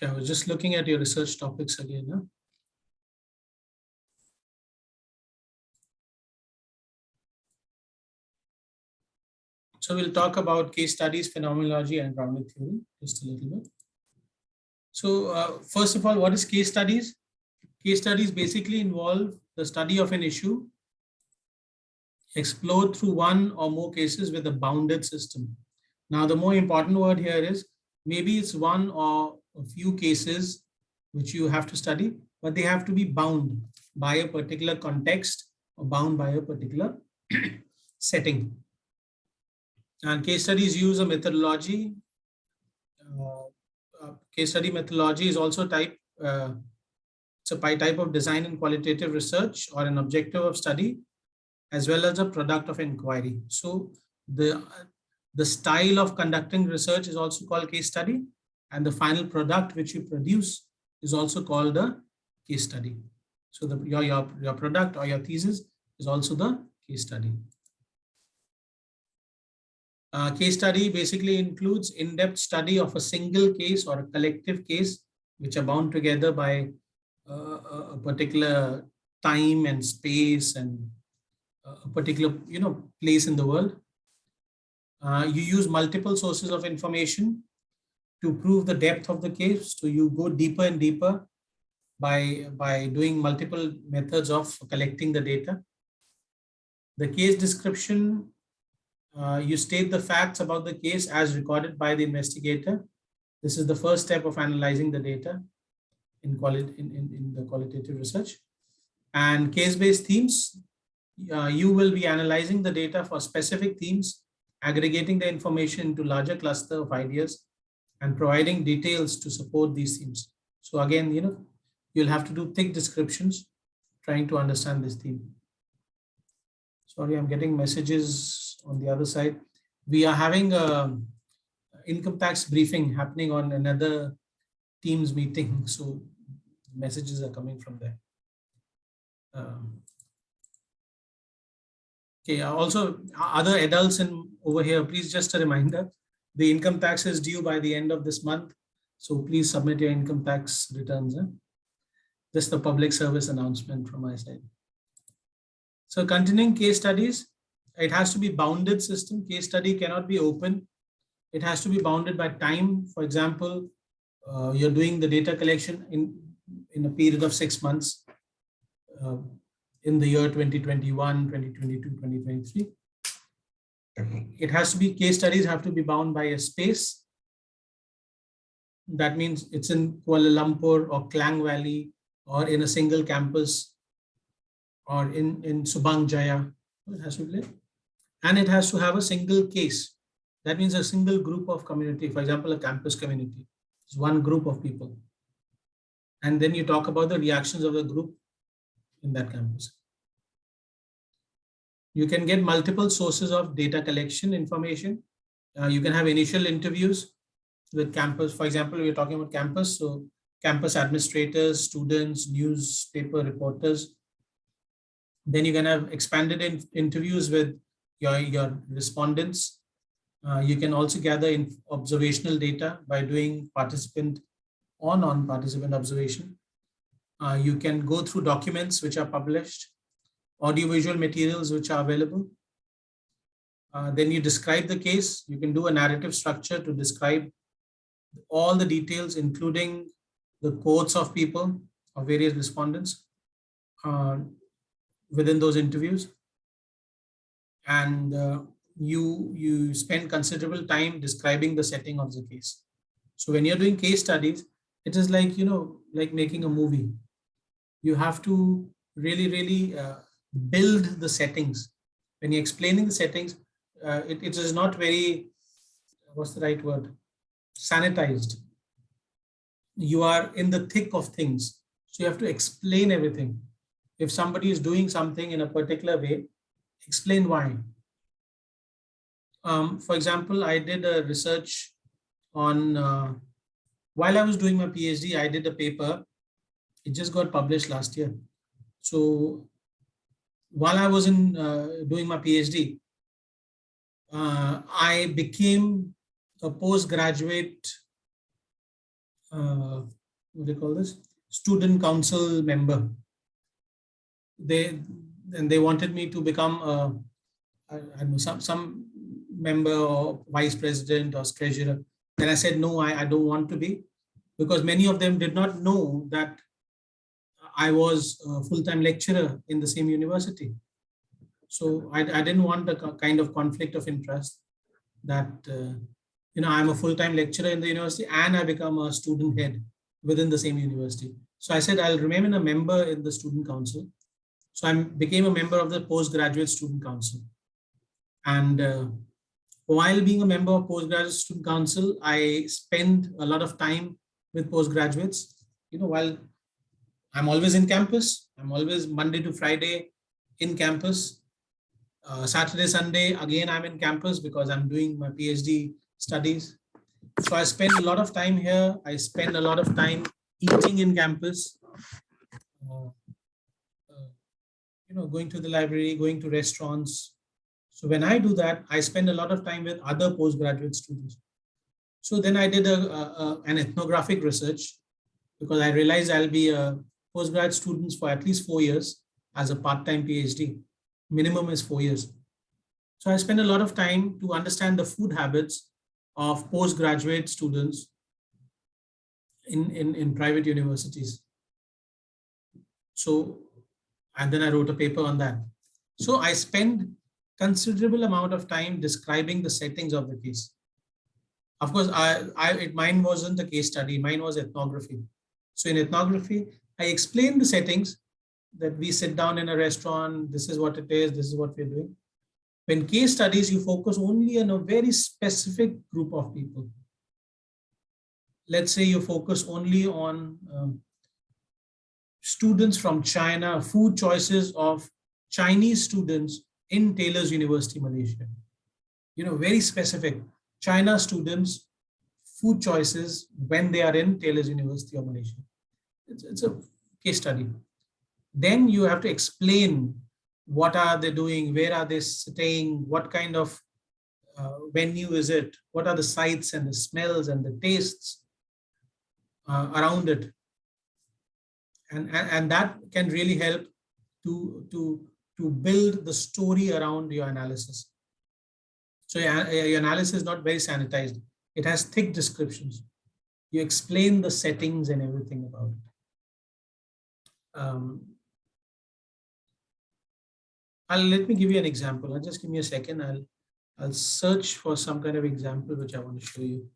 Okay, I was just looking at your research topics again. Huh? So we'll talk about case studies, phenomenology, and grounded theory just a little bit. So first of all, what is case studies? Case studies basically involve the study of an issue explored through one or more cases with a bounded system. Now, the more important word here is maybe it's one or a few cases which you have to study, but they have to be bound by a particular context or bound by a particular setting. And case studies use a methodology. Case study methodology is also it's a type of design and qualitative research or an objective of study, as well as a product of inquiry. So the style of conducting research is also called case study, and the final product which you produce is also called a case study. So your product or your thesis is also the case study. Case study basically includes in-depth study of a single case or a collective case, which are bound together by a particular time and space and a particular place in the world. You use multiple sources of information to prove the depth of the case. So you go deeper and deeper by doing multiple methods of collecting the data. The case description, you state the facts about the case as recorded by the investigator. This is the first step of analyzing the data in the qualitative research. And case-based themes, you will be analyzing the data for specific themes, aggregating the information into larger cluster of ideas, and providing details to support these themes. So again, you'll have to do thick descriptions trying to understand this theme. Sorry, I'm getting messages on the other side. We are having a income tax briefing happening on another Teams meeting, so messages are coming from there. Okay, also other adults over here, please, just a reminder, the income tax is due by the end of this month, so please submit your income tax returns. Just a public service announcement from my side. So continuing case studies, it has to be bounded system. Case study cannot be open. It has to be bounded by time. For example, you're doing the data collection in a period of 6 months in the year 2021, 2022, 2023. It has to be, case studies have to be bound by a space. That means it's in Kuala Lumpur or Klang Valley or in a single campus or in Subang Jaya. It has to be there. And it has to have a single case. That means a single group of community, for example, a campus community. It's one group of people. And then you talk about the reactions of the group in that campus. You can get multiple sources of data collection information. You can have initial interviews with campus. For example, we're talking about campus. So campus administrators, students, newspaper reporters. Then you can have expanded interviews with your respondents. You can also gather observational data by doing participant or non-participant observation. You can go through documents which are published, audiovisual materials which are available. Then you describe the case. You can do a narrative structure to describe all the details, including the quotes of people, of various respondents within those interviews. And you spend considerable time describing the setting of the case. So when you're doing case studies, it is like, like making a movie. You have to really build the settings. When you're explaining the settings, it is not very, what's the right word? Sanitized. You are in the thick of things. So you have to explain everything. If somebody is doing something in a particular way, explain why. For example, I did a research on, while I was doing my PhD, I did a paper. It just got published last year. So while I was doing my PhD, I became a postgraduate what do you call this? Student council member. They and they wanted me to become I don't know, some member or vice president or treasurer. Then I said no, I don't want to be, because many of them did not know that I was a full-time lecturer in the same university. So I didn't want the kind of conflict of interest that I'm a full-time lecturer in the university and I become a student head within the same university. So I said I'll remain a member in the student council. So I became a member of the postgraduate student council. And while being a member of postgraduate student council, I spend a lot of time with postgraduates. While I'm always in campus, I'm always Monday to Friday in campus. Saturday, Sunday, again, I'm in campus because I'm doing my PhD studies. So I spend a lot of time here. I spend a lot of time eating in campus, going to the library, going to restaurants. So when I do that, I spend a lot of time with other postgraduate students. So then I did an ethnographic research because I realized I'll be a postgrad students for at least 4 years as a part-time PhD. Minimum is 4 years. So I spend a lot of time to understand the food habits of postgraduate students in private universities. So, and then I wrote a paper on that. So I spend considerable amount of time describing the settings of the case. Of course, mine wasn't a case study, mine was ethnography. So in ethnography, I explain the settings that we sit down in a restaurant, this is what it is, this is what we're doing. When case studies, you focus only on a very specific group of people. Let's say you focus only on students from China, food choices of Chinese students in Taylor's University, Malaysia. Very specific. China students, food choices when they are in Taylor's University of Malaysia. It's a case study. Then you have to explain what are they doing, where are they staying, what kind of venue is it, what are the sights and the smells and the tastes around it. And that can really help to build the story around your analysis. So your analysis is not very sanitized. It has thick descriptions. You explain the settings and everything about it. Let me give you an example. Just give me a second. I'll search for some kind of example which I want to show you.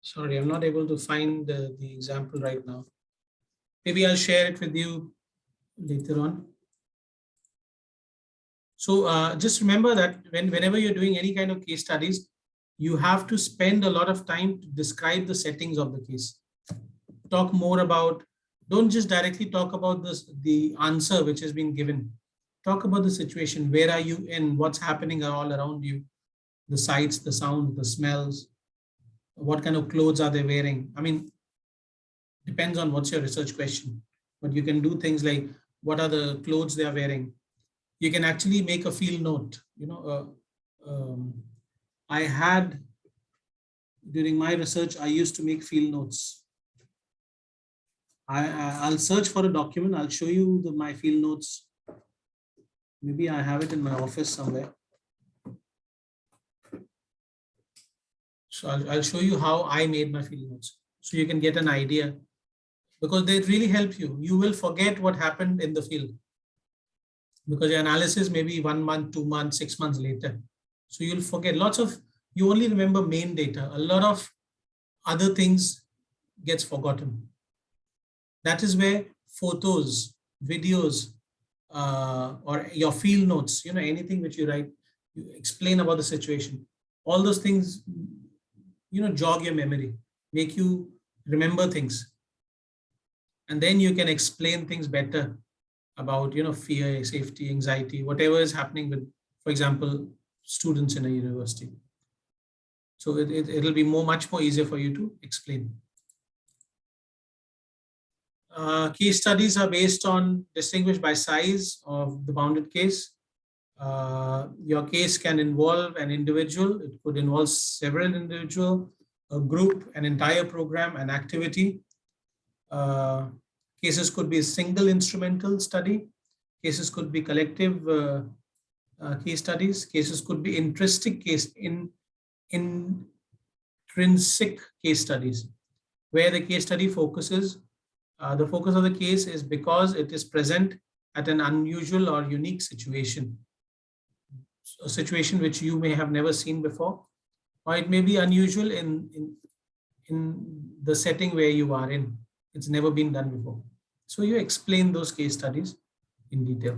Sorry, I'm not able to find the example right now. Maybe I'll share it with you later on. So just remember that whenever you're doing any kind of case studies, you have to spend a lot of time to describe the settings of the case. Talk more about, don't just directly talk about the answer which has been given. Talk about the situation. Where are you in? What's happening all around you? The sights, the sounds, the smells. What kind of clothes are they wearing? I mean, depends on what's your research question, but you can do things like what are the clothes they are wearing. You can actually make a field note. I had during my research, I used to make field notes. I'll search for a document. I'll show you my field notes. Maybe I have it in my office somewhere. So I'll show you how I made my field notes so you can get an idea, because they really help you. You will forget what happened in the field because your analysis may be 1 month, 2 months, 6 months later. So you'll forget you only remember main data. A lot of other things gets forgotten. That is where photos, videos, or your field notes, anything which you write, you explain about the situation. All those things, jog your memory, make you remember things. And then you can explain things better about, fear, safety, anxiety, whatever is happening with, for example, students in a university. So it'll be much more easier for you to explain. Case studies are distinguished by size of the bounded case. Your case can involve an individual. It could involve several individuals, a group, an entire program, an activity. Cases could be a single instrumental study. Cases could be collective case studies. Cases could be intrinsic case studies, where the case study focuses. The focus of the case is because it is present at an unusual or unique situation, a situation which you may have never seen before, or it may be unusual in the setting where you are in. It's never been done before. So you explain those case studies in detail.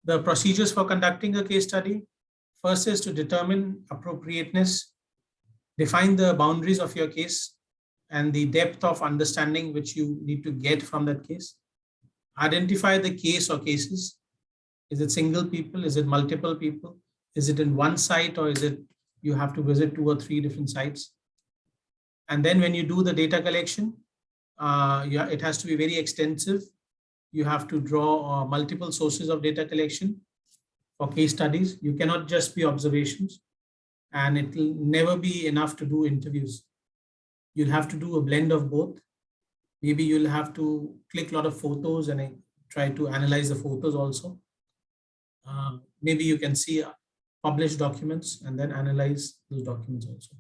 The procedures for conducting a case study. First is to determine appropriateness, define the boundaries of your case and the depth of understanding which you need to get from that case. Identify the case or cases. Is it single people? Is it multiple people? Is it in one site, or is it you have to visit 2 or 3 different sites? And then when you do the data collection, it has to be very extensive. You have to draw multiple sources of data collection for case studies. You cannot just be observations, and it will never be enough to do interviews. You'll have to do a blend of both. Maybe you'll have to click a lot of photos and try to analyze the photos also. Maybe you can see published documents and then analyze those documents also.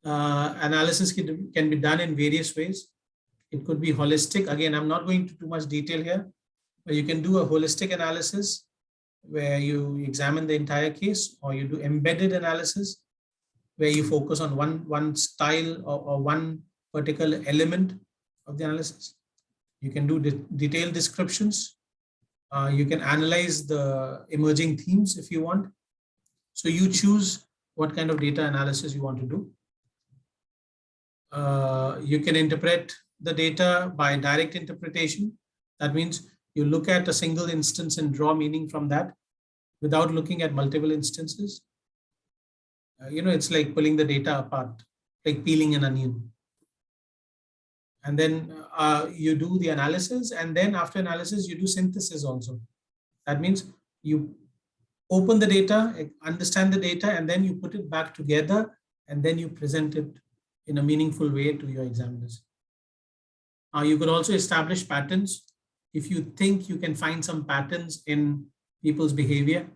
Analysis can be done in various ways. It could be holistic. Again, I'm not going into too much detail here, but you can do a holistic analysis where you examine the entire case, or you do embedded analysis where you focus on one style or one particular element of the analysis. You can do detailed descriptions. You can analyze the emerging themes if you want. So you choose what kind of data analysis you want to do. You can interpret the data by direct interpretation. That means you look at a single instance and draw meaning from that without looking at multiple instances. It's like pulling the data apart, like peeling an onion. And then you do the analysis, and then after analysis, you do synthesis also. That means you open the data, understand the data, and then you put it back together, and then you present it in a meaningful way to your examiners. You could also establish patterns. If you think you can find some patterns in people's behavior,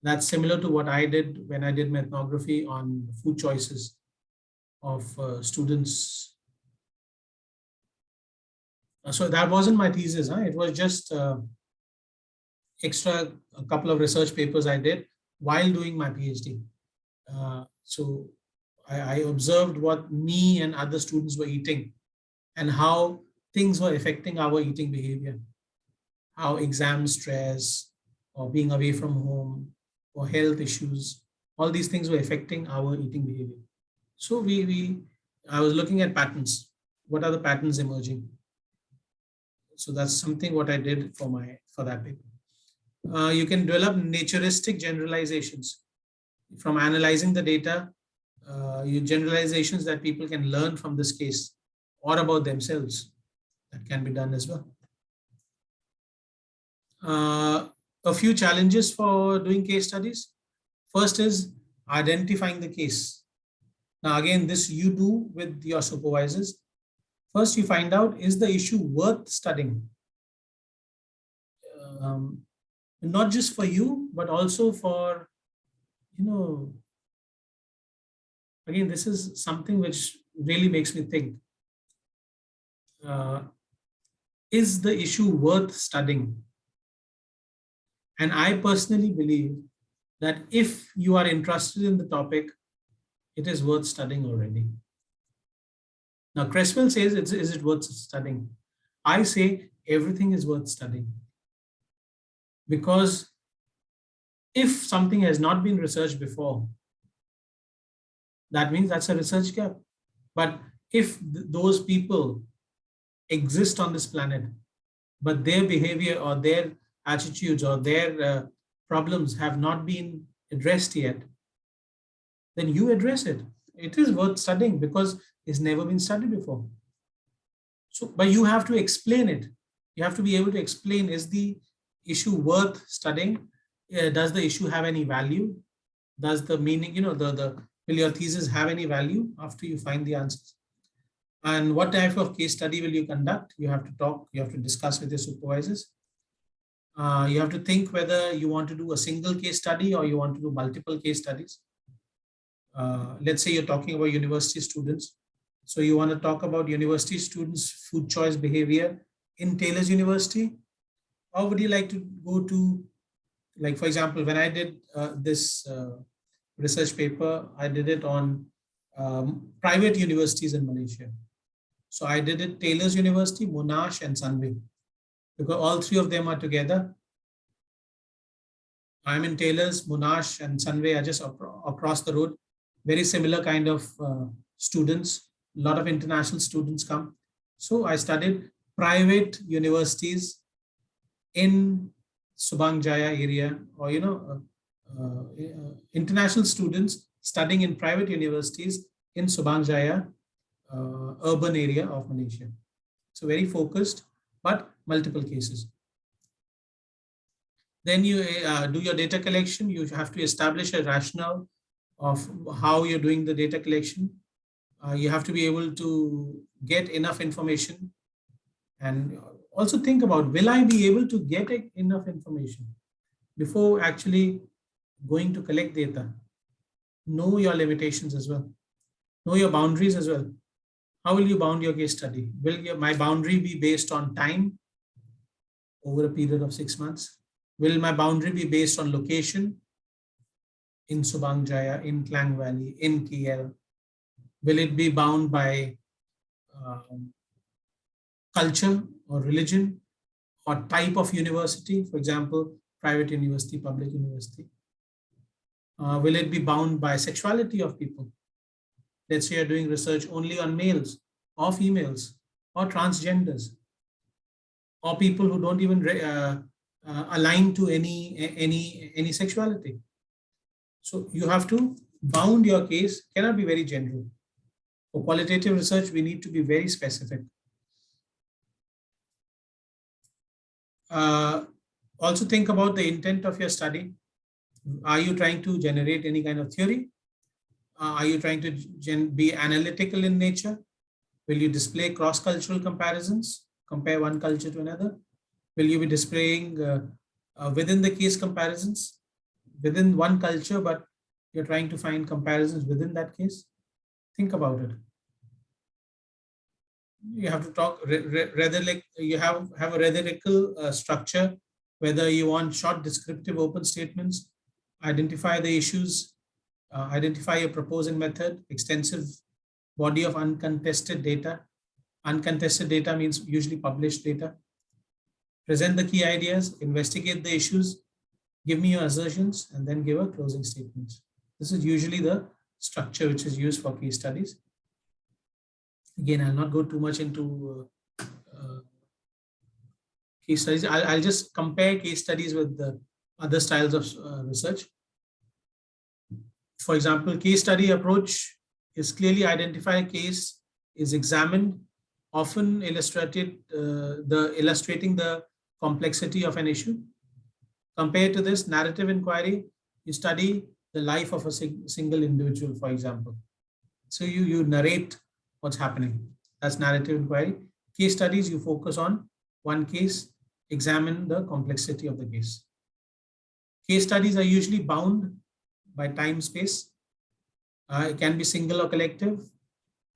that's similar to what I did when I did my ethnography on food choices of students. So that wasn't my thesis. It was just a couple of research papers I did while doing my PhD. So I observed what me and other students were eating and how things were affecting our eating behavior, how exam stress or being away from home or health issues, all these things were affecting our eating behavior. So I was looking at patterns. What are the patterns emerging? So that's something what I did for that paper. You can develop naturistic generalizations. From analyzing the data, your generalizations that people can learn from this case or about themselves, that can be done as well. A few challenges for doing case studies. First is identifying the case. Now, again, this you do with your supervisors. First, you find out, is the issue worth studying? Um, not just for you, but also for, again, this is something which really makes me think. Uh, is the issue worth studying? And I personally believe that if you are interested in the topic, it is worth studying already. Now, Creswell says, is it worth studying? I say everything is worth studying. Because if something has not been researched before, that means that's a research gap. But if those people exist on this planet, but their behavior or their attitudes or their problems have not been addressed yet, then you address it. It is worth studying because it's never been studied before. So, but you have to explain it. You have to be able to explain, is the issue worth studying? Does the issue have any value? Does the meaning, will your thesis have any value after you find the answers? And what type of case study will you conduct? You have to talk, you have to discuss with your supervisors. You have to think whether you want to do a single case study or you want to do multiple case studies. Let's say you're talking about university students. So you want to talk about university students' food choice behavior in Taylor's University? Or would you like to go to, like, for example, when I did this research paper, I did it on private universities in Malaysia. So I did it Taylor's University, Monash, and Sunway, because all three of them are together. I'm in Taylor's, Monash, and Sunway are just across the road. Very similar kind of students. A lot of international students come. So I studied private universities in Subang Jaya area, or international students studying in private universities in Subang Jaya urban area of Malaysia. So very focused, but multiple cases. Then you do your data collection. You have to establish a rationale of how you're doing the data collection. You have to be able to get enough information, and also think about, will I be able to get enough information before actually going to collect data? Know your limitations as well. Know your boundaries as well. How will you bound your case study? Will my boundary be based on time over a period of 6 months? Will my boundary be based on location in Subang Jaya, in Klang Valley, in KL? Will it be bound by culture or religion or type of university? For example, private university, public university. Will it be bound by sexuality of people? Let's say you're doing research only on males or females or transgenders or people who don't even align to any sexuality. So you have to bound your case, cannot be very general. For qualitative research, we need to be very specific. Also think about the intent of your study. Are you trying to generate any kind of theory? Are you trying to be analytical in nature? Will you display cross-cultural comparisons? Compare one culture to another? Will you be displaying within the case comparisons within one culture, but you're trying to find comparisons within that case? Think about it. You have to talk rather like you have a rhetorical structure, whether you want short descriptive open statements, identify the issues, identify your proposing method, extensive body of uncontested data. Uncontested data means usually published data. Present the key ideas, investigate the issues, give me your assertions, and then give a closing statement. This is usually the structure which is used for case studies. Again, I'll not go too much into case studies. I'll just compare case studies with the other styles of research. For example, case study approach is clearly identify a case, is examined, often illustrating the complexity of an issue. Compared to this narrative inquiry, you study the life of a single individual, for example. So you narrate what's happening. That's narrative inquiry. Case studies, you focus on one case, examine the complexity of the case. Case studies are usually bound by time space. It can be single or collective,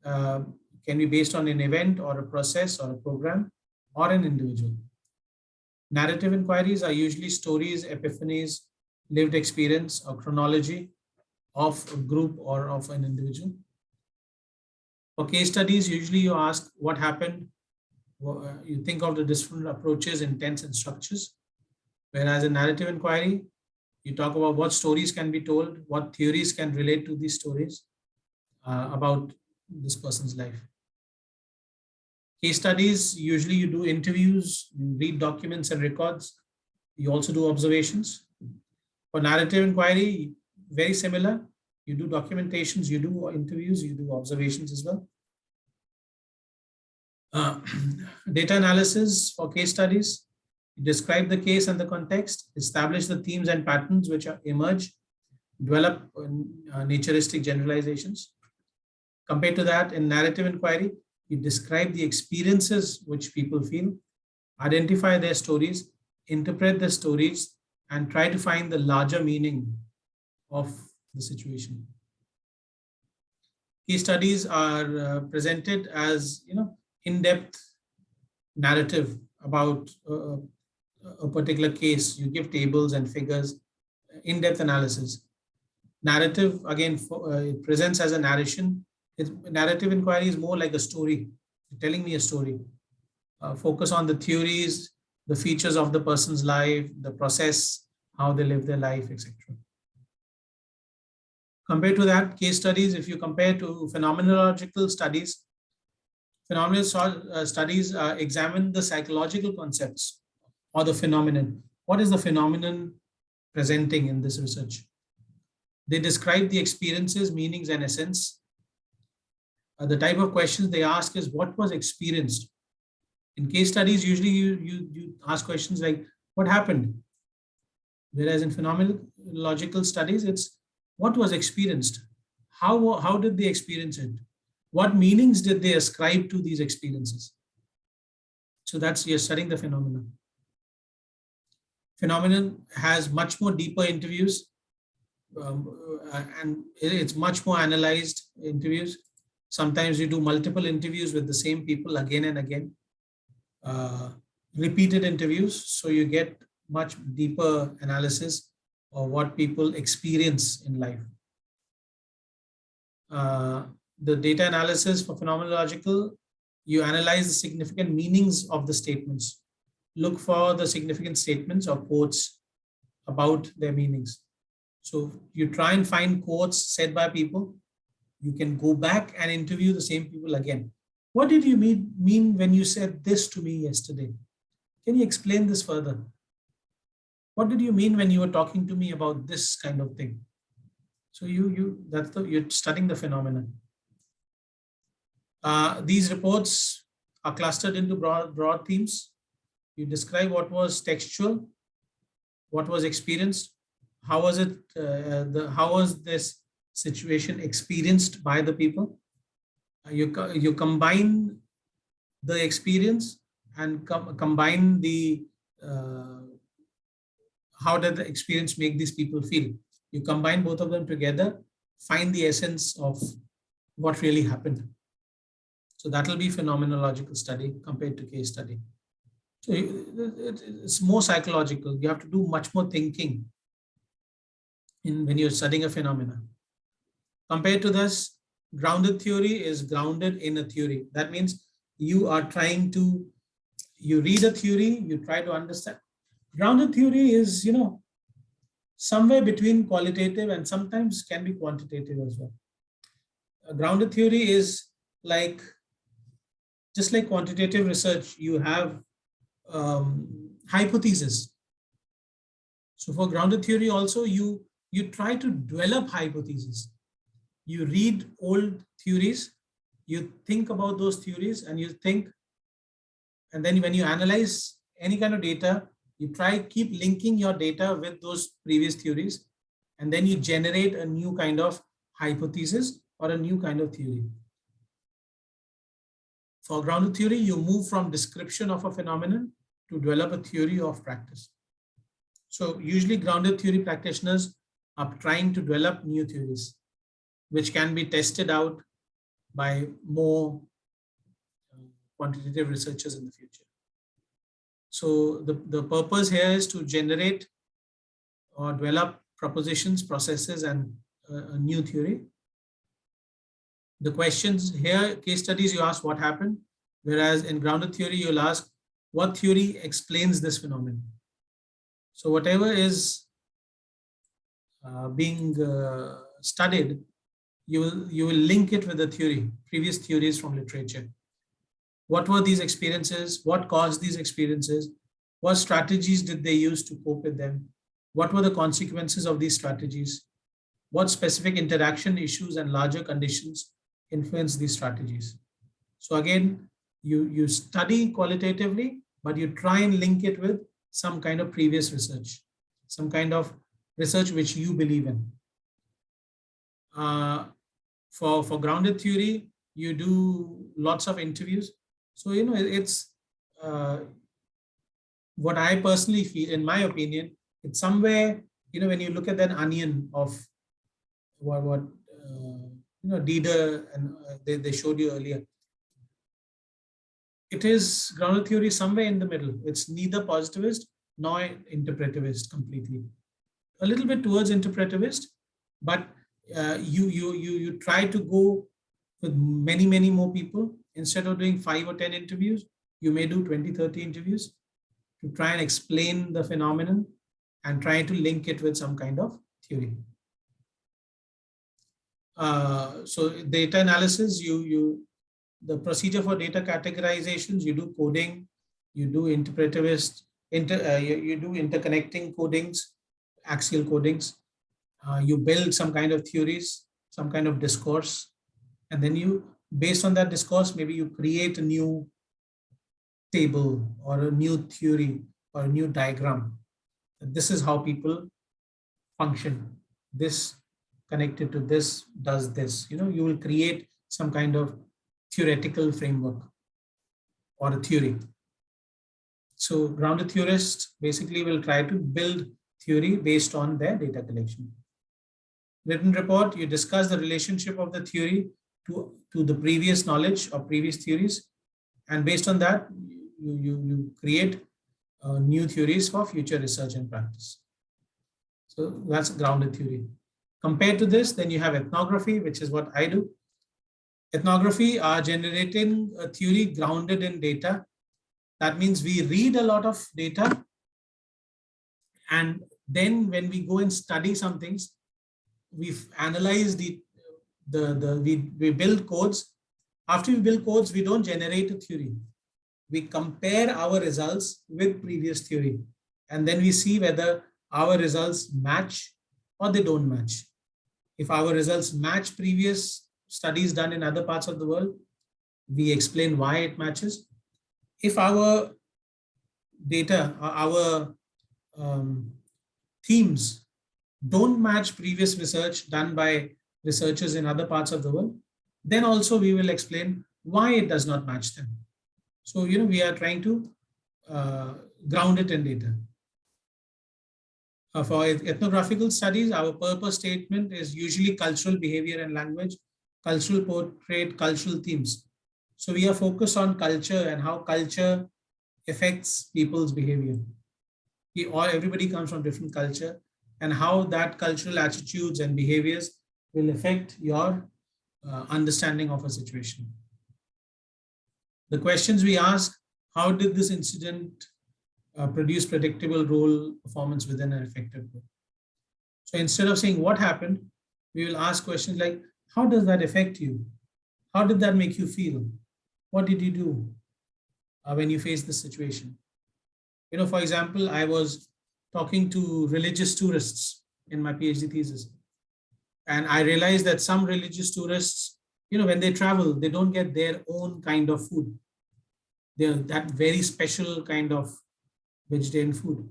can be based on an event or a process or a program or an individual. Narrative inquiries are usually stories, epiphanies, lived experience, or chronology of a group or of an individual. For case studies, usually you ask what happened. You think of the different approaches, intents, and structures. Whereas in narrative inquiry, you talk about what stories can be told, what theories can relate to these stories about this person's life. Case studies, usually you do interviews, you read documents and records. You also do observations. For narrative inquiry, very similar. You do documentations, you do interviews, you do observations as well. Data analysis for case studies. You describe the case and the context, establish the themes and patterns which emerge, develop naturistic generalizations. Compared to that, in narrative inquiry, you describe the experiences which people feel, identify their stories, interpret the stories, and try to find the larger meaning of the situation. Case studies are presented as in-depth narrative about a particular case. You give tables and figures, in-depth analysis. Narrative again it presents as a narration. Narrative inquiry is more like a story, telling me a story. Focus on the theories, the features of the person's life, the process, how they live their life, etc. Compared to that, case studies, if you compare to phenomenological studies, phenomenal studies examine the psychological concepts or the phenomenon. What is the phenomenon presenting in this research? They describe the experiences, meanings, and essence. The type of questions they ask is what was experienced. In case studies, usually you ask questions like what happened? Whereas in phenomenological studies, it's what was experienced. How did they experience it? What meanings did they ascribe to these experiences? So that's, you're studying the phenomenon. Phenomenon has much more deeper interviews, and it's much more analyzed interviews. Sometimes you do multiple interviews with the same people again and again, repeated interviews. So you get much deeper analysis of what people experience in life. The data analysis for phenomenological, you analyze the significant meanings of the statements. Look for the significant statements or quotes about their meanings. So you try and find quotes said by people. You can go back and interview the same people again. What did you mean when you said this to me yesterday? Can you explain this further? What did you mean when you were talking to me about this kind of thing? So you're studying the phenomenon. These reports are clustered into broad themes. You describe what was textual, what was experienced, how was it, how was this situation experienced by the people. You combine the experience and combine the how did the experience make these people feel. You combine both of them together, find the essence of what really happened. So that will be phenomenological study compared to case study. So it's more psychological. You have to do much more thinking when you're studying a phenomena. Compared to this, grounded theory is grounded in a theory. That means you are trying to, you read a theory, you try to understand. Grounded theory is, somewhere between qualitative and sometimes can be quantitative as well. A grounded theory is like, just like quantitative research, you have hypothesis. So for grounded theory also, you you try to develop hypotheses. You read old theories, you think about those theories, and you think, and then when you analyze any kind of data, you try keep linking your data with those previous theories, and then you generate a new kind of hypothesis or a new kind of theory. For grounded theory, you move from description of a phenomenon to develop a theory of practice. So usually grounded theory practitioners are trying to develop new theories, which can be tested out by more quantitative researchers in the future. So the purpose here is to generate or develop propositions, processes, and a new theory. The questions here, case studies, you ask what happened, whereas in grounded theory, you'll ask what theory explains this phenomenon. So whatever is being studied, you will link it with the theory, previous theories from literature. What were these experiences? What caused these experiences? What strategies did they use to cope with them? What were the consequences of these strategies? What specific interaction issues and larger conditions influence these strategies? So again, you study qualitatively, but you try and link it with some kind of previous research, some kind of research which you believe in. For grounded theory, you do lots of interviews. So, it's what I personally feel, in my opinion, it's somewhere, when you look at that onion of what Dieter and they showed you earlier, it is grounded theory somewhere in the middle. It's neither positivist nor interpretivist completely. A little bit towards interpretivist, but you try to go with many more people. Instead of doing 5 or 10 interviews, you may do 20, 30 interviews to try and explain the phenomenon and try to link it with some kind of theory. So data analysis, the procedure for data categorizations, you do coding, you do interpretivist, you do interconnecting codings, axial codings. You build some kind of theories, some kind of discourse, and then you, based on that discourse, maybe you create a new table or a new theory or a new diagram. This is how people function. This connected to this does this. You will create some kind of theoretical framework or a theory. So grounded theorists basically will try to build theory based on their data collection. Written report, you discuss the relationship of the theory to the previous knowledge or previous theories, and based on that, you create new theories for future research and practice. So that's grounded theory. Compared to this, then you have ethnography, which is what I do. Ethnography are generating a theory grounded in data. That means we read a lot of data, and then when we go and study some things, we've analyzed we build codes. After we build codes, we don't generate a theory. We compare our results with previous theory, and then we see whether our results match or they don't match. If our results match previous studies done in other parts of the world, we explain why it matches. If our data, our themes don't match previous research done by researchers in other parts of the world, then also we will explain why it does not match them. So, we are trying to ground it in data. For ethnographical studies, our purpose statement is usually cultural behavior and language, cultural portrait, cultural themes. So we are focused on culture and how culture affects people's behavior. Everybody comes from different culture, and how that cultural attitudes and behaviors will affect your understanding of a situation. The questions we ask: how did this incident produce predictable role performance within an effective group? So instead of saying what happened, we will ask questions like, how does that affect you? How did that make you feel? What did you do when you faced the situation? For example, I was talking to religious tourists in my PhD thesis. And I realized that some religious tourists, when they travel, they don't get their own kind of food. They're that very special kind of vegetarian food.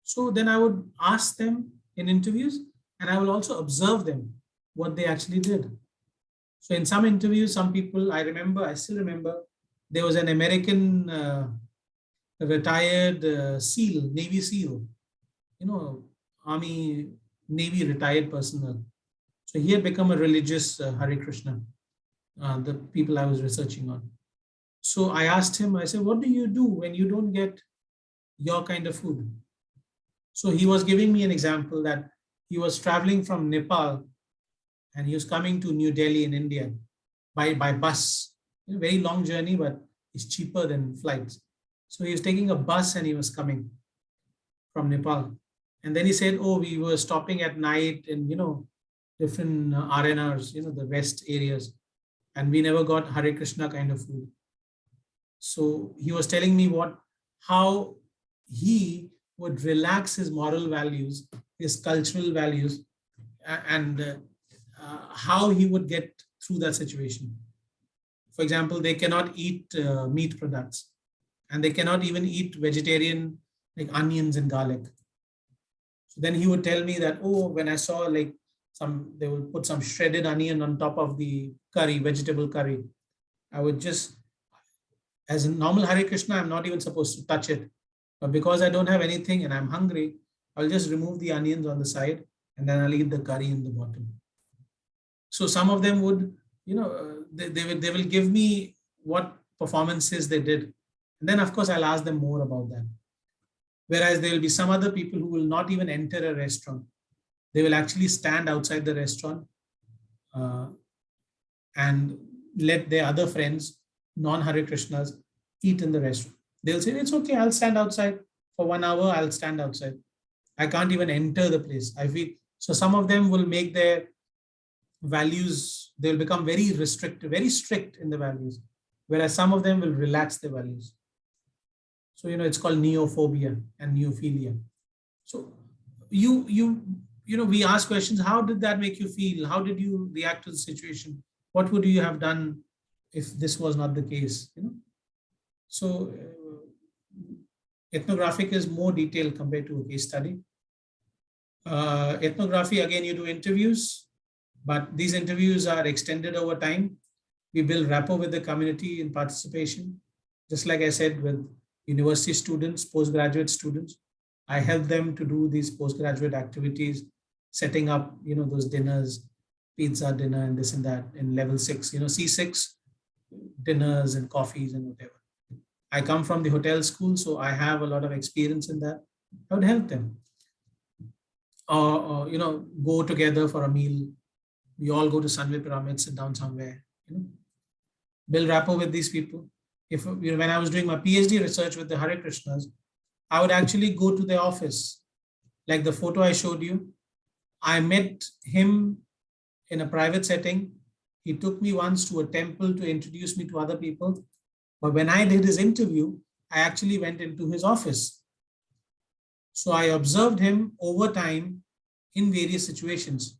So then I would ask them in interviews, and I will also observe them, what they actually did. So in some interviews, some people, I still remember, there was an American retired SEAL, Navy SEAL, Army, Navy retired personnel. So he had become a religious Hare Krishna, the people I was researching on. So I asked him, I said, what do you do when you don't get your kind of food? So he was giving me an example that he was traveling from Nepal and he was coming to New Delhi in India by bus. Very long journey, but it's cheaper than flights. So he was taking a bus and he was coming from Nepal. And then he said, oh, we were stopping at night in, different RNRs, the rest areas. And we never got Hare Krishna kind of food. So he was telling me how he would relax his moral values, his cultural values, and how he would get through that situation. For example, they cannot eat meat products, and they cannot even eat vegetarian like onions and garlic. So then he would tell me that, oh, when I saw like they will put some shredded onion on top of the curry, vegetable curry, I would just, as a normal Hare Krishna, I'm not even supposed to touch it. But because I don't have anything and I'm hungry, I'll just remove the onions on the side and then I'll eat the curry in the bottom. So some of them would, they will give me what performances they did. And then of course I'll ask them more about that. Whereas there will be some other people who will not even enter a restaurant. They will actually stand outside the restaurant and let their other friends, non-Hare Krishnas, eat in the restaurant. They'll say, it's okay, I'll stand outside for 1 hour, I'll stand outside. I can't even enter the place. I feel so some of them will make their values, they'll become very restrictive, very strict in the values, whereas some of them will relax their values. So, it's called neophobia and neophilia. So we ask questions, how did that make you feel? How did you react to the situation? What would you have done if this was not the case? So ethnographic is more detailed compared to a case study. Ethnography, again, you do interviews, but these interviews are extended over time. We build rapport with the community in participation. Just like I said, with university students, postgraduate students, I help them to do these postgraduate activities, setting up, those dinners, pizza dinner and this and that in level 6, C6 dinners and coffees and whatever. I come from the hotel school, so I have a lot of experience in that. I would help them. Or go together for a meal. We all go to Sunway Pyramid, sit down somewhere, build rapport with these people. When I was doing my PhD research with the Hare Krishnas, I would actually go to their office. Like the photo I showed you, I met him in a private setting. He took me once to a temple to introduce me to other people. But when I did his interview, I actually went into his office. So I observed him over time in various situations.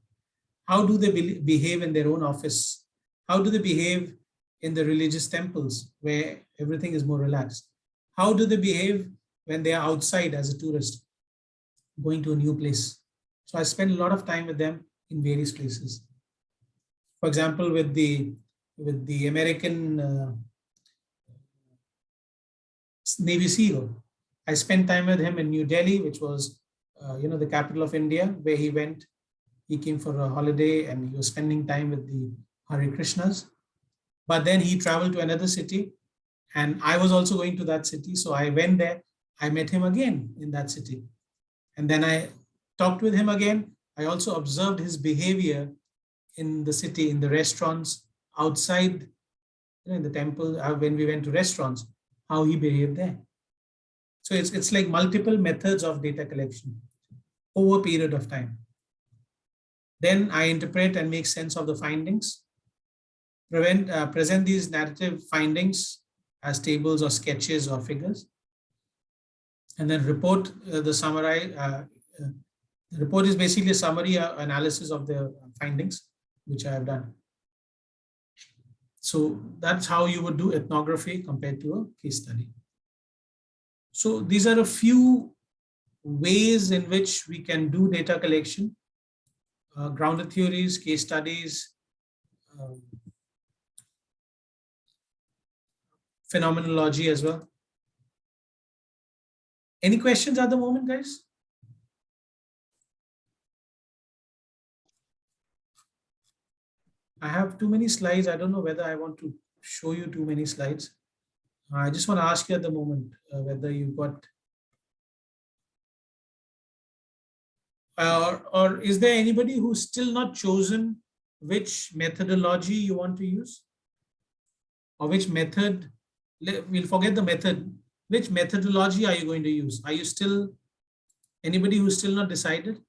How do they behave in their own office? How do they behave in the religious temples where everything is more relaxed? How do they behave when they are outside as a tourist, going to a new place? So I spend a lot of time with them in various places. For example, with the American Navy SEAL, I spent time with him in New Delhi, which was the capital of India, where he went. He came for a holiday and he was spending time with the Hare Krishnas. But then he traveled to another city and I was also going to that city. So I went there. I met him again in that city. And then I talked with him again. I also observed his behavior in the city, in the restaurants, outside, in the temple, when we went to restaurants, how he behaved there. So it's like multiple methods of data collection over a period of time. Then I interpret and make sense of the findings, present these narrative findings as tables or sketches or figures, and then report the The report is basically a summary analysis of the findings, which I have done. So that's how you would do ethnography compared to a case study. So these are a few ways in which we can do data collection, grounded theories, case studies, phenomenology as well. Any questions at the moment, guys? I have too many slides. I don't know whether I want to show you too many slides. I just want to ask you at the moment whether you've got, or is there anybody who's still not chosen which methodology you want to use? Or which method? We'll forget the method. Which methodology are you going to use? Are you still, anybody who's still not decided?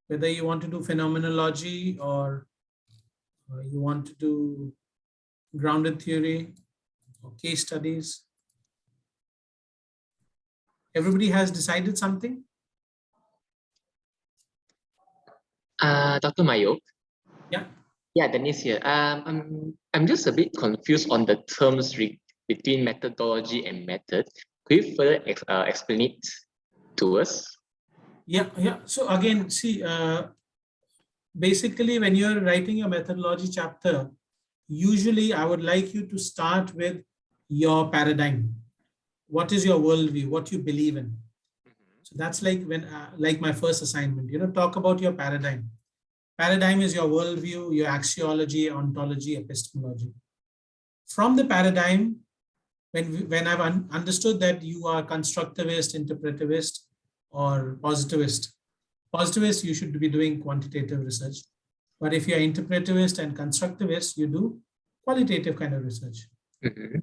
Whether you want to do phenomenology or you want to do grounded theory or case studies. Everybody has decided something? Dr. Mayok? Yeah. Yeah, Denise here. I'm just a bit confused on the terms between methodology and method. Could you further explain it to us? Yeah. So again, see, basically when you're writing your methodology chapter, usually I would like you to start with your paradigm. What is your worldview? What you believe in? So that's like when, like my first assignment, talk about your paradigm. Paradigm is your worldview, your axiology, ontology, epistemology. From the paradigm, when I've understood that you are constructivist, interpretivist, or positivist. Positivist, you should be doing quantitative research. But if you're interpretivist and constructivist, you do qualitative kind of research. Mm-hmm.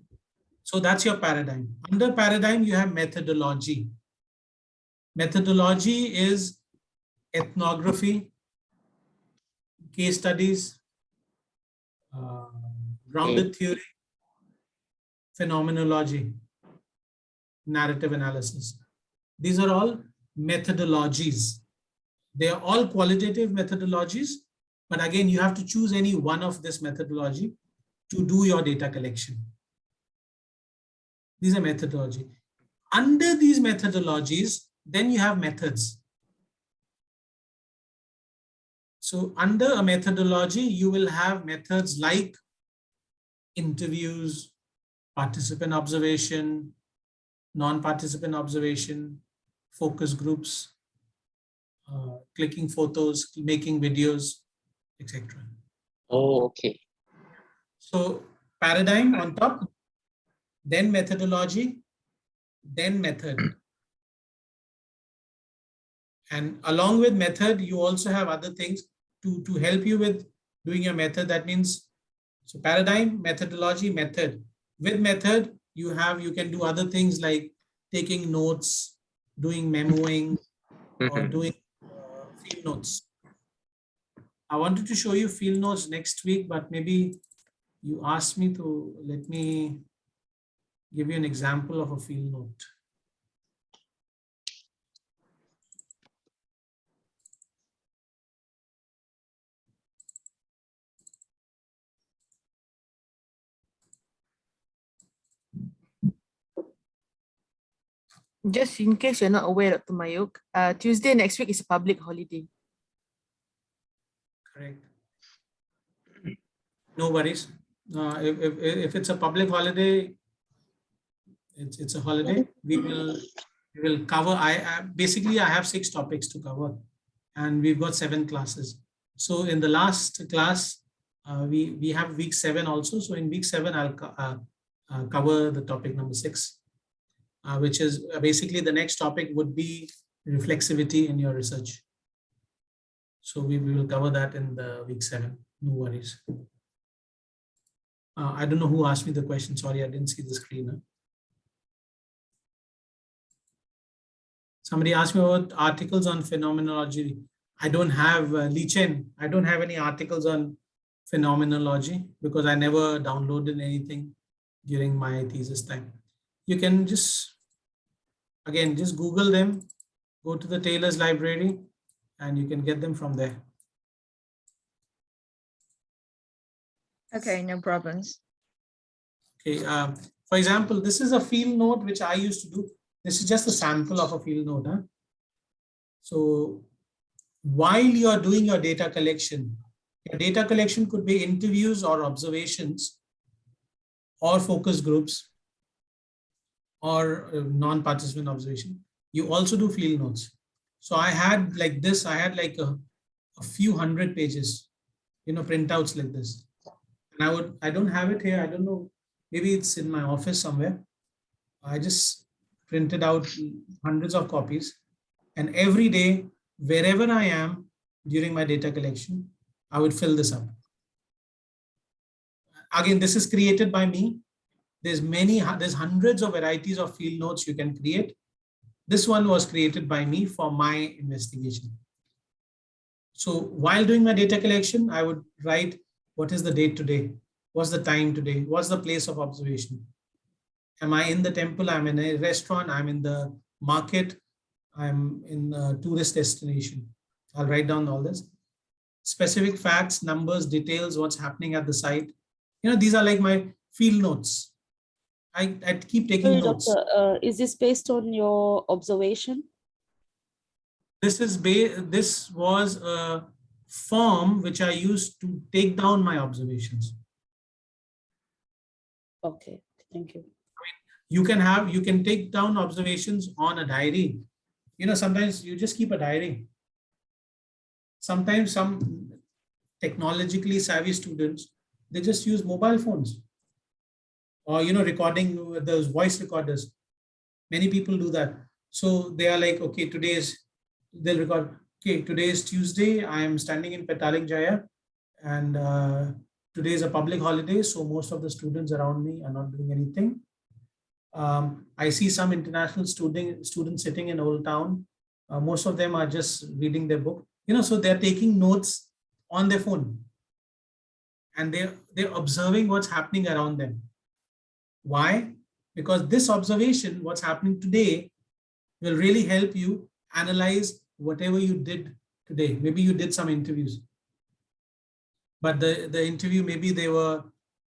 So that's your paradigm. Under paradigm, you have methodology. Methodology is ethnography, case studies, grounded theory, phenomenology, narrative analysis. These are all methodologies. They are all qualitative methodologies, but again, you have to choose any one of this methodology to do your data collection. These are methodology. Under these methodologies, then you have methods. So under a methodology, you will have methods like interviews, participant observation, non-participant observation, focus groups, clicking photos, making videos, etc. Oh, okay. So paradigm on top, then methodology, then method. And along with method, you also have other things to help you with doing your method. That means, so paradigm, methodology, method. With method, you can do other things like taking notes, doing memoing, or doing field notes. I wanted to show you field notes next week, but maybe you asked me to, let me give you an example of a field note. Just in case you're not aware, Dr. Mayuk, Tuesday next week is a public holiday. Correct. No worries. If it's a public holiday, it's a holiday. We will cover. Basically I have 6 topics to cover, and we've got 7 classes. So in the last class, we have week 7 also. So in week 7, I'll cover the topic number 6. Which is basically the next topic would be reflexivity in your research. So we will cover that in the week 7. No worries. I don't know who asked me the question. Sorry, I didn't see the screen. Huh? Somebody asked me about articles on phenomenology. I don't have Lee Chen. I don't have any articles on phenomenology because I never downloaded anything during my thesis time. You can just, again, just Google them go to the Taylor's library and you can get them from there. Okay, no problems. Okay, for example, this is a field note which I used to do. This is just a sample of a field note. Huh? So while you are doing your data collection could be interviews or observations or focus groups or non-participant observation. You also do field notes. So I had like this, I had like a few hundred pages, printouts like this. And I don't have it here. I don't know. Maybe it's in my office somewhere. I just printed out hundreds of copies. And every day, wherever I am during my data collection, I would fill this up. Again, this is created by me. There's hundreds of varieties of field notes you can create. This one was created by me for my investigation. So while doing my data collection, I would write, what is the date today? What's the time today? What's the place of observation? Am I in the temple? I'm in a restaurant. I'm in the market. I'm in a tourist destination. I'll write down all this. Specific facts, numbers, details, what's happening at the site. These are like my field notes. I keep taking Sorry, notes. Doctor, is this based on your observation? This was a form which I used to take down my observations. Okay, thank you. You can take down observations on a diary. Sometimes you just keep a diary. Sometimes some technologically savvy students, they just use mobile phones or, recording those voice recorders. Many people do that. So they are like, okay, they'll record, okay, today is Tuesday. I am standing in Petaling Jaya and today is a public holiday. So most of the students around me are not doing anything. I see some international students sitting in Old Town. Most of them are just reading their book. So they're taking notes on their phone and they're observing what's happening around them. Why? Because this observation, what's happening today, will really help you analyze whatever you did today. Maybe you did some interviews, but the interview, maybe they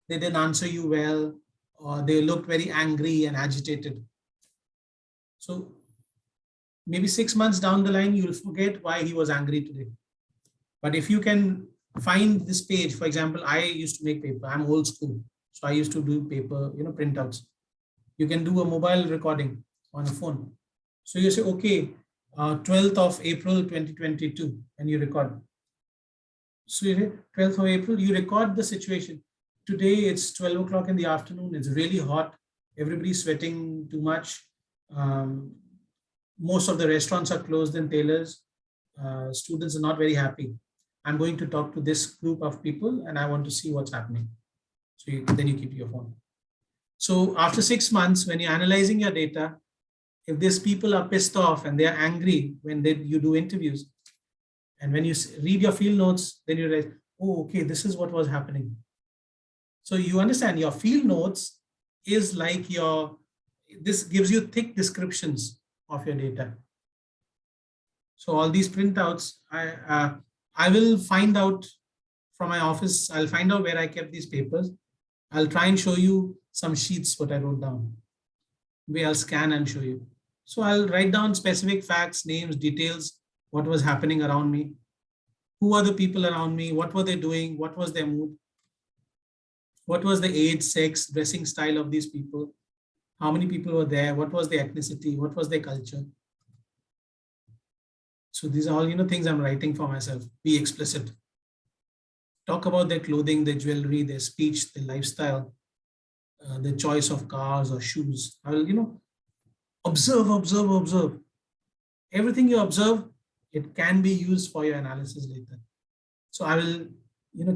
didn't answer you well, or they looked very angry and agitated. So maybe 6 months down the line, you'll forget why he was angry today. But if you can find this page, for example, I used to make paper. I'm old school. So I used to do paper, printouts. You can do a mobile recording on a phone. So you say, okay, 12th of April, 2022, and you record. So 12th of April, you record the situation. Today it's 12 o'clock in the afternoon. It's really hot. Everybody's sweating too much. Most of the restaurants are closed in Taylor's. Students are not very happy. I'm going to talk to this group of people and I want to see what's happening. So then you keep your phone. So after 6 months, when you're analyzing your data, if these people are pissed off and they are angry when you do interviews, and when you read your field notes, then you realize, oh, okay, this is what was happening. So you understand your field notes is like this gives you thick descriptions of your data. So all these printouts, I will find out from my office. I'll find out where I kept these papers. I'll try and show you some sheets what I wrote down. Maybe I'll scan and show you. So I'll write down specific facts, names, details, what was happening around me. Who are the people around me? What were they doing? What was their mood? What was the age, sex, dressing style of these people? How many people were there? What was their ethnicity? What was their culture? So these are all, things I'm writing for myself. Be explicit. Talk about their clothing, their jewelry, their speech, their lifestyle, their choice of cars or shoes. I will, observe, observe, observe. Everything you observe, it can be used for your analysis later. So I will,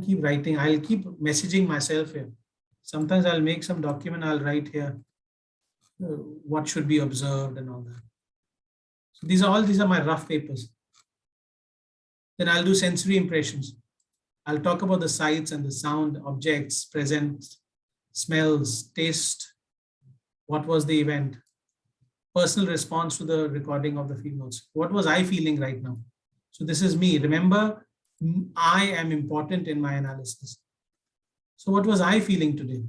keep writing. I'll keep messaging myself here. Sometimes I'll make some document. I'll write here what should be observed and all that. So these are my rough papers. Then I'll do sensory impressions. I'll talk about the sights and the sound, objects, present, smells, taste. What was the event? personal response to the recording of the field notes. What was I feeling right now? So this is me. Remember, I am important in my analysis. So what was I feeling today?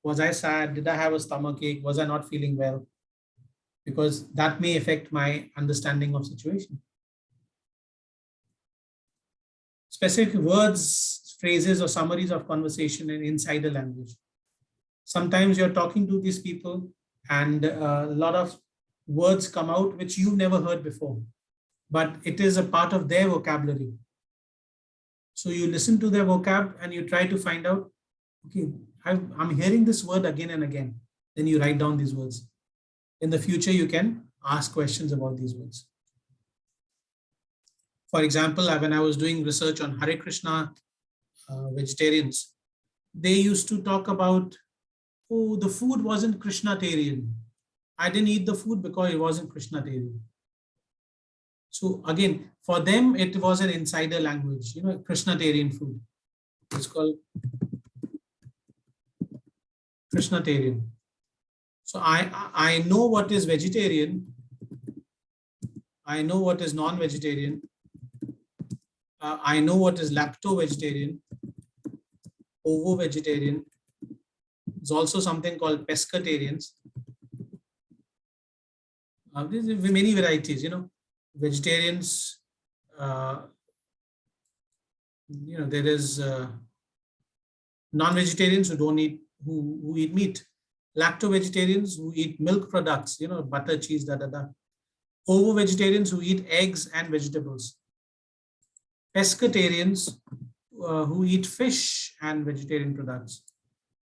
Was I sad? Did I have a stomach ache? Was I not feeling well? Because that may affect my understanding of situation. Specific words, phrases, or summaries of conversation in insider language. Sometimes you're talking to these people and a lot of words come out which you've never heard before, but it is a part of their vocabulary. So you listen to their vocab and you try to find out, okay, I'm hearing this word again and again. Then you write down these words. In the future, you can ask questions about these words. For example, when I was doing research on Hare Krishna vegetarians, they used to talk about, oh, the food wasn't Krishnatarian. I didn't eat the food because it wasn't Krishnatarian. So again, for them, it was an insider language, Krishnatarian food. It's called Krishnatarian. So I know what is vegetarian. I know what is non-vegetarian. I know what is lacto-vegetarian, ovo-vegetarian. There's also something called pescatarians. There's many varieties, vegetarians, there is non-vegetarians who don't eat, who eat meat. Lacto-vegetarians who eat milk products, butter, cheese, Ovo-vegetarians who eat eggs and vegetables. Pescatarians who eat fish and vegetarian products.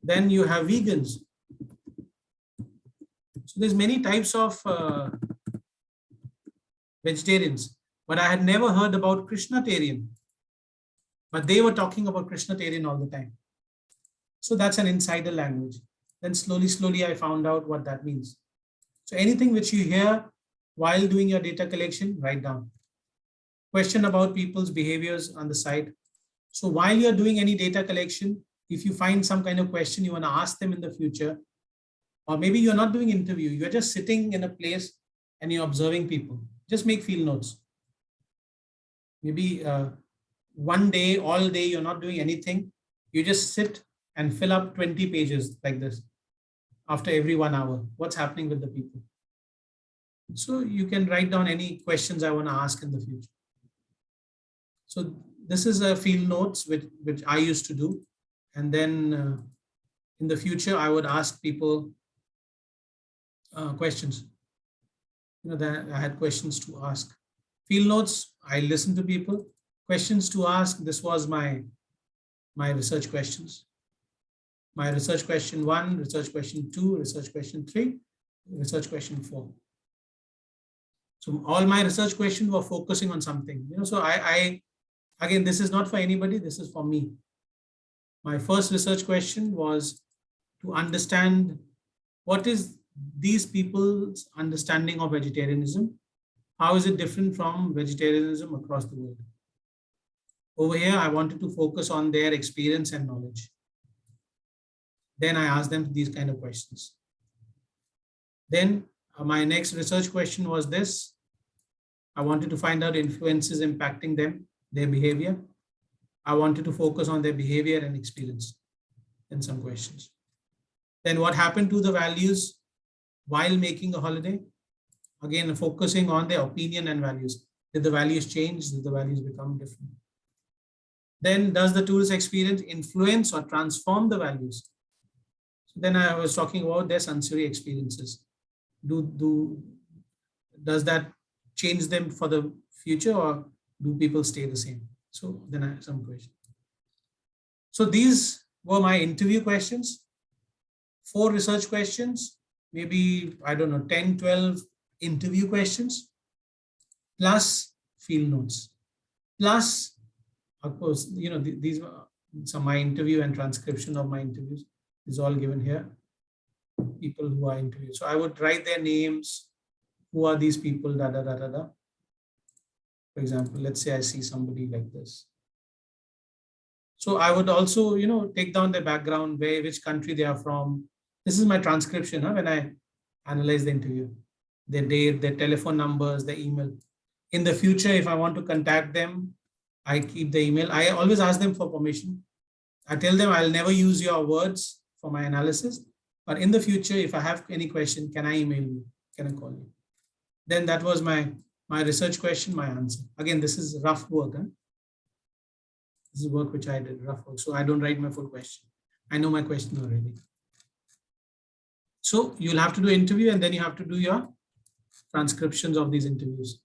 Then you have vegans. So there's many types of vegetarians, but I had never heard about Krishnatarian. But they were talking about Krishnatarian all the time. So that's an insider language. Then slowly, I found out what that means. So anything which you hear while doing your data collection, write down. Question about people's behaviors on the side. So while you're doing any data collection, if you find some kind of question you want to ask them in the future, or maybe you're not doing interview, you're just sitting in a place and you're observing people, just make field notes. Maybe one day, all day, you're not doing anything. You just sit and fill up 20 pages like this after every 1 hour. What's happening with the people? So you can write down any questions I want to ask in the future. So this is a field notes which I used to do. And then in the future, I would ask people questions. That I had questions to ask. Field notes, I listen to people. Questions to ask, this was my research questions. My research question 1, research question 2, research question 3, research question 4. So all my research questions were focusing on something. So I again, this is not for anybody, this is for me. My first research question was to understand what is these people's understanding of vegetarianism. How is it different from vegetarianism across the world? Over here, I wanted to focus on their experience and knowledge. Then I asked them these kind of questions. Then my next research question was this. I wanted to find out influences impacting them, their behavior. I wanted to focus on their behavior and experience. Then some questions. Then what happened to the values while making a holiday? Again, focusing on their opinion and values. Did the values change? Did the values become different? Then does the tourist experience influence or transform the values? So then I was talking about their sensory experiences. Does that change them for the future, or do people stay the same? So then I have some questions. So these were my interview questions. 4 research questions, maybe, I don't know, 10, 12 interview questions, plus field notes, plus, of course, these are some my interview and transcription of my interviews is all given here. People who are interviewed. So I would write their names. Who are these people? For example, let's say I see somebody like this. So I would also, take down their background, which country they are from. This is my transcription when I analyze the interview. their date, their telephone numbers, their email. In the future, if I want to contact them, I keep the email. I always ask them for permission. I tell them I'll never use your words for my analysis, but in the future, if I have any question, can I email you? Can I call you? Then that was my research question, my answer. Again, this is rough work. Huh? This is work which I did, rough work. So I don't write my full question. I know my question already. So you'll have to do interview and then you have to do your transcriptions of these interviews.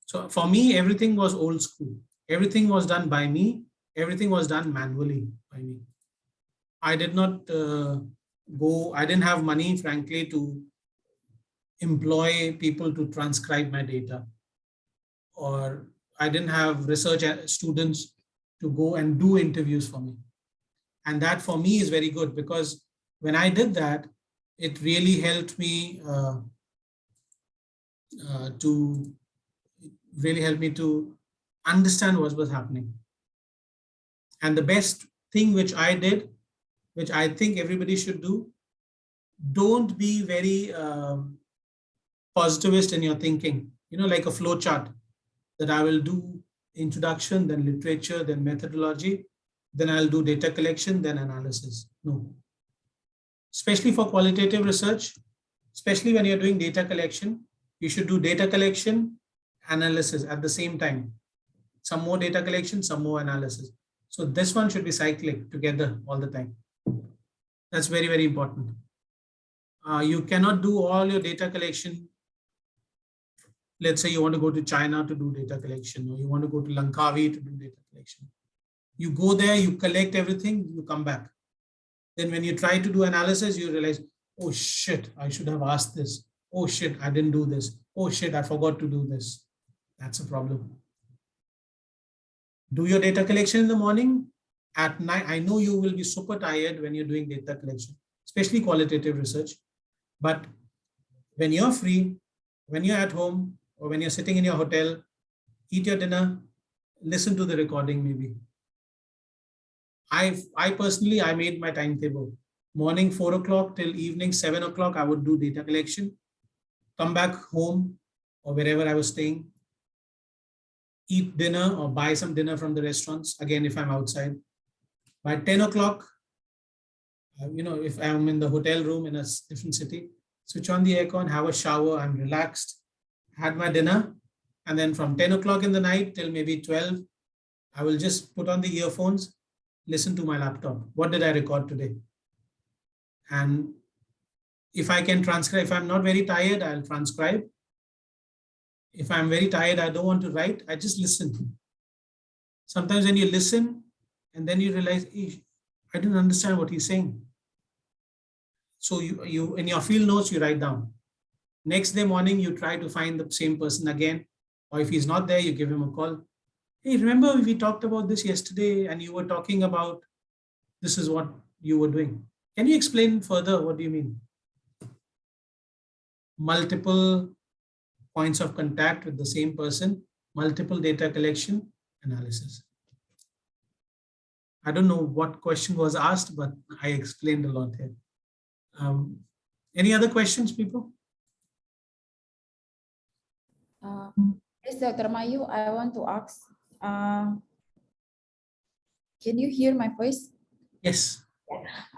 So for me, everything was old school. Everything was done by me. Everything was done manually by me. I did not I didn't have money, frankly, to employ people to transcribe my data. Or I didn't have research students to go and do interviews for me. And that for me is very good because when I did that, it really helped me to understand what was happening. And the best thing which I did, which I think everybody should do, don't be very positivist in your thinking, like a flow chart that I will do introduction, then literature, then methodology, then I'll do data collection, then analysis. No. Especially for qualitative research, especially when you're doing data collection, you should do data collection, analysis at the same time. Some more data collection, some more analysis. So this one should be cyclic together all the time. That's very, very important. You cannot do all your data collection. Let's say you want to go to China to do data collection, or you want to go to Langkawi to do data collection. You go there, you collect everything, you come back. Then when you try to do analysis, you realize, oh shit, I should have asked this. Oh shit, I didn't do this. Oh shit, I forgot to do this. That's a problem. Do your data collection in the morning. At night, I know you will be super tired when you're doing data collection, especially qualitative research. But when you're free, when you're at home, or when you're sitting in your hotel, eat your dinner, listen to the recording maybe. I personally, I made my timetable. Morning 4 o'clock till evening 7 o'clock, I would do data collection, come back home or wherever I was staying, eat dinner or buy some dinner from the restaurants, again, if I'm outside. By 10 o'clock, if I'm in the hotel room in a different city, switch on the aircon, have a shower, I'm relaxed, had my dinner, and then from 10 o'clock in the night till maybe 12, I will just put on the earphones, listen to my laptop. What did I record today? And if I can transcribe, if I'm not very tired, I'll transcribe. If I'm very tired, I don't want to write, I just listen. Sometimes when you listen and then you realize, I didn't understand what he's saying. So you in your field notes, you write down. Next day morning, you try to find the same person again. Or if he's not there, you give him a call. Hey, remember we talked about this yesterday and you were talking about this is what you were doing. Can you explain further? What do you mean? Multiple points of contact with the same person, multiple data collection, analysis. I don't know what question was asked, but I explained a lot here. Any other questions, people? Yes, Dr. Mayu, I want to ask, can you hear my voice? Yes.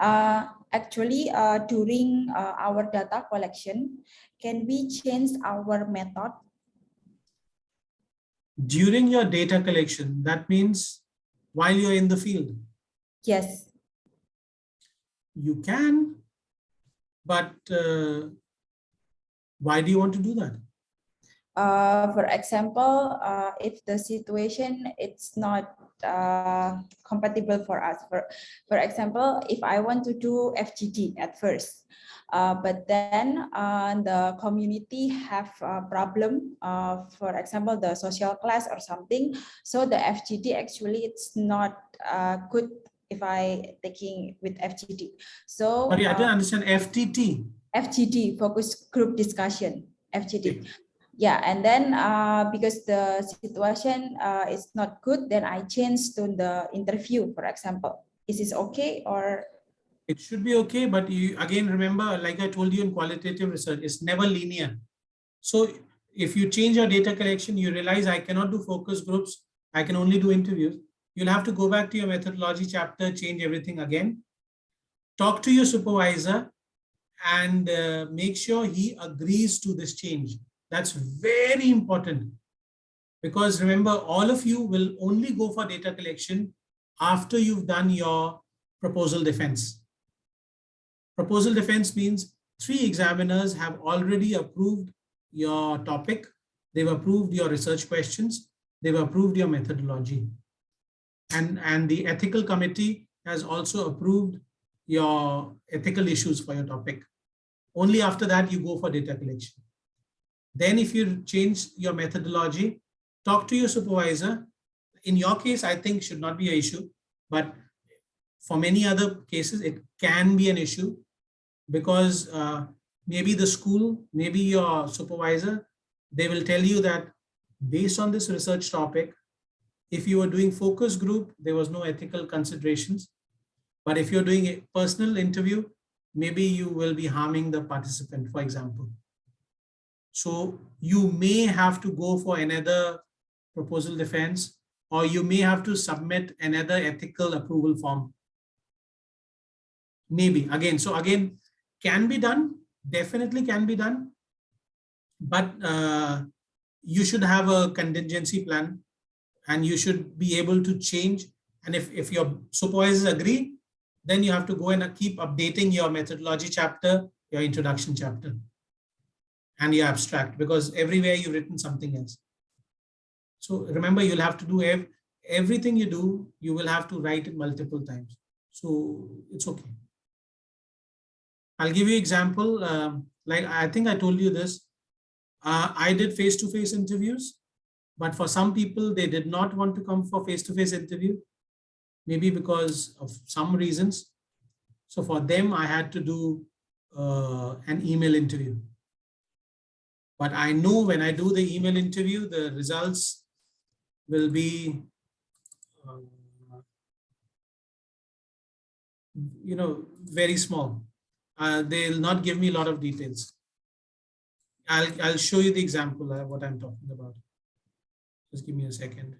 Actually, during our data collection, can we change our method? During your data collection, that means while you're in the field? Yes. You can, but why do you want to do that? For example, if the situation it's not compatible for us. For example, if I want to do FGD at first, but then the community have a problem, for example, the social class or something. So the FGD actually it's not good if I taking with FGD. So sorry, I didn't understand. FTT. FGD, focus group discussion, FGD. Okay. Yeah, and then because the situation is not good, then I change to the interview, for example. Is this okay or? It should be okay, but you again remember, like I told you in qualitative research, it's never linear. So if you change your data collection, you realize I cannot do focus groups, I can only do interviews. You'll have to go back to your methodology chapter, change everything again, talk to your supervisor, and make sure he agrees to this change. That's very important, because remember, all of you will only go for data collection after you've done your proposal defense. Proposal defense means 3 examiners have already approved your topic, they've approved your research questions, they've approved your methodology. And the ethical committee has also approved your ethical issues for your topic. Only after that you go for data collection. Then if you change your methodology, talk to your supervisor. In your case, I think should not be an issue, but for many other cases, it can be an issue, because maybe the school, maybe your supervisor, they will tell you that based on this research topic, if you were doing focus group, there was no ethical considerations. But if you're doing a personal interview, maybe you will be harming the participant, for example. So you may have to go for another proposal defense, or you may have to submit another ethical approval form. Maybe again, so again, can be done, definitely can be done, but you should have a contingency plan, and you should be able to change. And if your supervisors agree, then you have to go and keep updating your methodology chapter, your introduction chapter, and your abstract, because everywhere you've written something else. So remember, you'll have to do everything you do, you will have to write it multiple times. So it's okay. I'll give you example. Like I think I told you this. I did face-to-face interviews, but for some people, they did not want to come for face-to-face interview, maybe because of some reasons. So for them, I had to do an email interview. But I know when I do the email interview, the results will be, very small. They'll not give me a lot of details. I'll show you the example of what I'm talking about. Just give me a second.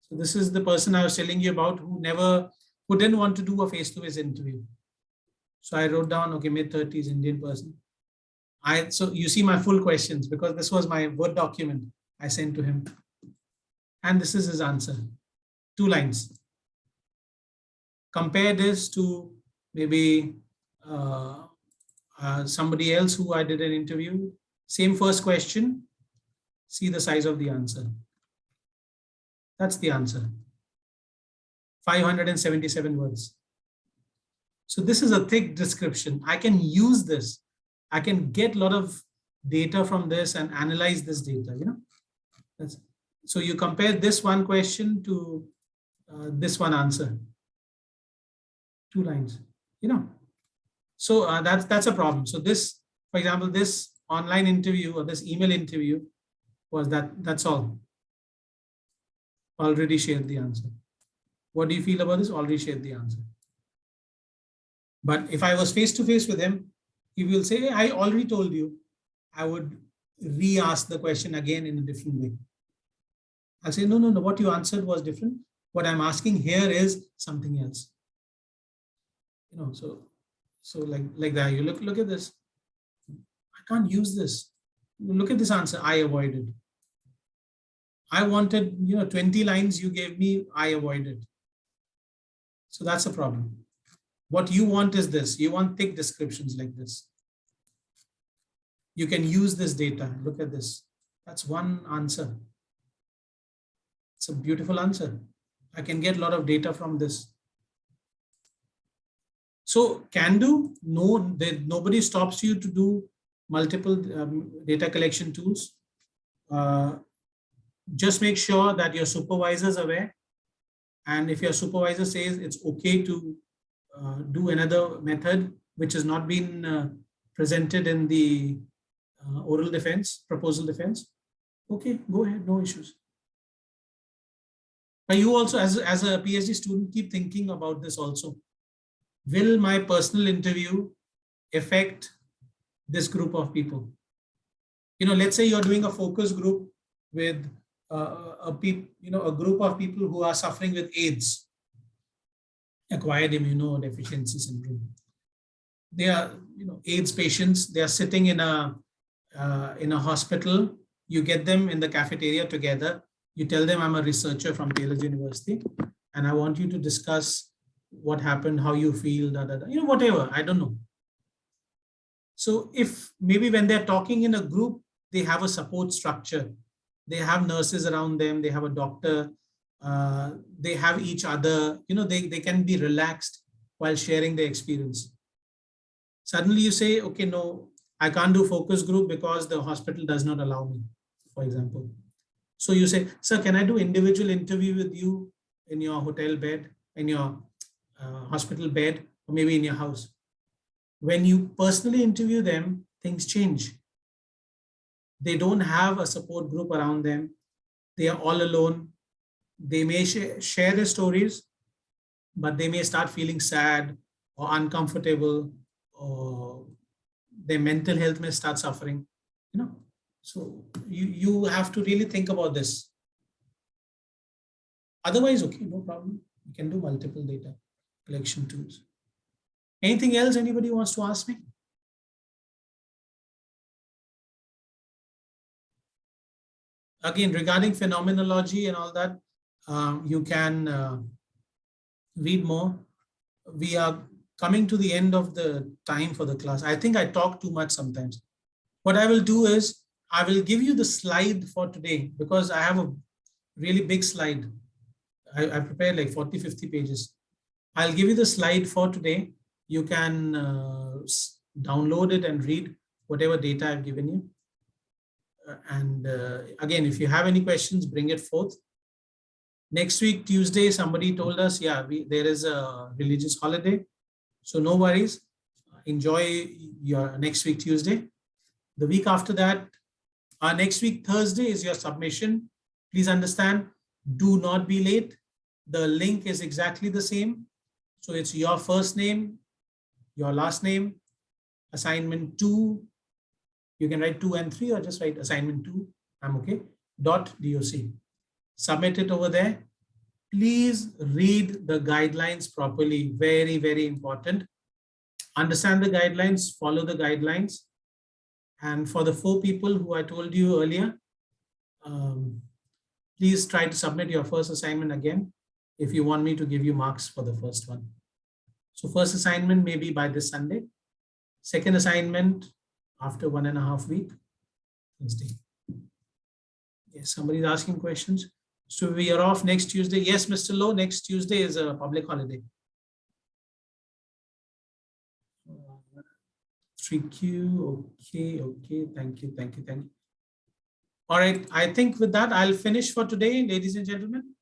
So this is the person I was telling you about who didn't want to do a face-to-face interview. So I wrote down, okay, mid-30s Indian person. So you see my full questions, because this was my Word document I sent to him. And this is his answer, 2 lines. Compare this to maybe somebody else who I did an interview. Same first question. See the size of the answer. That's the answer. 577 words. So this is a thick description. I can use this. I can get a lot of data from this and analyze this data. So you compare this one question to this one answer. 2 lines. So that's a problem. So this, for example, this online interview or this email interview was that's all. Already shared the answer. What do you feel about this? Already shared the answer. But if I was face-to-face with him, he will say, hey, I already told you. I would re-ask the question again in a different way. I'll say, no, what you answered was different. What I'm asking here is something else. So like that, you look at this. I can't use this. Look at this answer, I avoided. I wanted, 20 lines you gave me, I avoided. So that's a problem. What you want is this. You want thick descriptions like this. You can use this data. Look at this. That's one answer. It's a beautiful answer. I can get a lot of data from this. So can do, no, nobody stops you to do multiple data collection tools. Just make sure that your supervisor is aware. And if your supervisor says it's okay to do another method, which has not been presented in the oral defense, proposal defense, okay, go ahead, no issues. But you also, as a PhD student, keep thinking about this also. Will my personal interview affect this group of people? Let's say you're doing a focus group with a group of people who are suffering with AIDS, acquired immunodeficiency syndrome. They are, AIDS patients. They are sitting in a hospital. You get them in the cafeteria together. You tell them, I'm a researcher from Taylor's University, and I want you to discuss what happened, how you feel, whatever. I don't know. So if maybe when they're talking in a group, they have a support structure. They have nurses around them. They have a doctor. They have each other. They can be relaxed while sharing their experience. Suddenly you say, okay, no, I can't do focus group because the hospital does not allow me, for example. So you say, sir, can I do individual interview with you in your hotel bed, in your hospital bed, or maybe in your house? When you personally interview them, things change. They don't have a support group around them. They are all alone. They may share their stories, but they may start feeling sad or uncomfortable, or their mental health may start suffering. So you have to really think about this. Otherwise, okay, no problem. You can do multiple data collection tools. Anything else anybody wants to ask me? Again, regarding phenomenology and all that, you can read more. We are coming to the end of the time for the class. I think I talk too much sometimes. What I will do is I will give you the slide for today, because I have a really big slide. I prepared like 40, 50 pages. I'll give you the slide for today. You can download it and read whatever data I've given you. And again, if you have any questions, bring it forth. Next week, Tuesday, somebody told us, yeah, there is a religious holiday. So no worries. Enjoy your next week, Tuesday. The week after that, next week, Thursday, is your submission. Please understand, do not be late. The link is exactly the same. So it's your first name, your last name, assignment 2. You can write 2 and 3, or just write assignment 2. I'm okay. .doc. Submit it over there. Please read the guidelines properly. Very, very important. Understand the guidelines, follow the guidelines. And for the 4 people who I told you earlier, please try to submit your first assignment again if you want me to give you marks for the first one. So first assignment may be by this Sunday. Second assignment after 1.5 weeks, Wednesday. Yes, somebody's asking questions. So we are off next Tuesday. Yes, Mr. Lowe, next Tuesday is a public holiday. 3Q, okay, thank you. All right, I think with that, I'll finish for today, ladies and gentlemen.